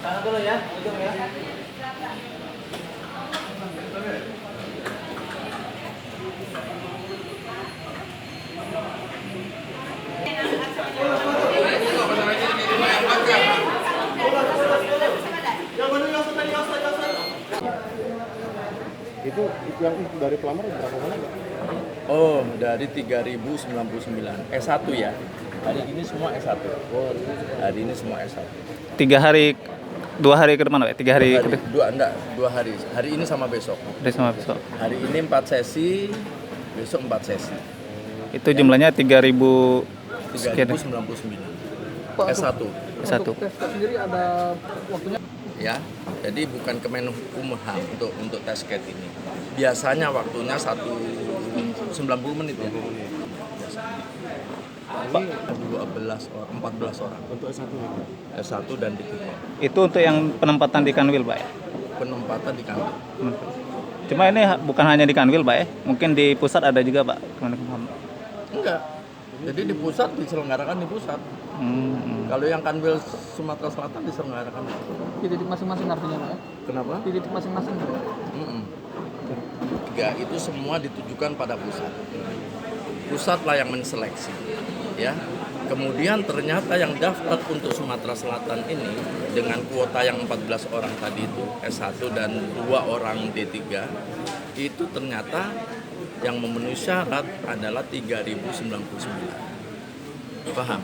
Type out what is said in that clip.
Tahan dulu ya, ujung ya. Itu yang dari pelamar berapa mana? Oh, dari 3099 S1 ya. Hari ini semua S1. Hari ini semua S1. 2 hari ke depan, Pak? 3 hari ke depan. Dua hari. Hari ini sama besok. Dari sama besok. Hari ini 4 sesi, besok 4 sesi. Itu jumlahnya 3.000 sekian. 3099. S1. S1. Untuk tes sendiri ada waktunya? Ya. Jadi bukan Kemenkumham untuk tes CAT ini. Biasanya waktunya 90 menit ya. Pak, 14 orang Untuk S1 ya? S1 dan D3. Itu untuk yang penempatan di Kanwil, Pak ya? Penempatan di kantor. Cuma ini bukan hanya di Kanwil, Pak ya? Mungkin di pusat ada juga, Pak? Enggak. Jadi di pusat diselenggarakan di pusat. Kalau yang Kanwil Sumatera Selatan diselenggarakan Di titik masing-masing artinya, Pak ya? Kenapa? Di titik masing-masing. Enggak, itu semua ditujukan pada pusat. Pusatlah yang menseleksi, ya. Kemudian ternyata yang daftar untuk Sumatera Selatan ini dengan kuota yang 14 orang tadi itu S1 dan 2 orang D3 itu ternyata yang memenuhi syarat adalah 3099. Paham?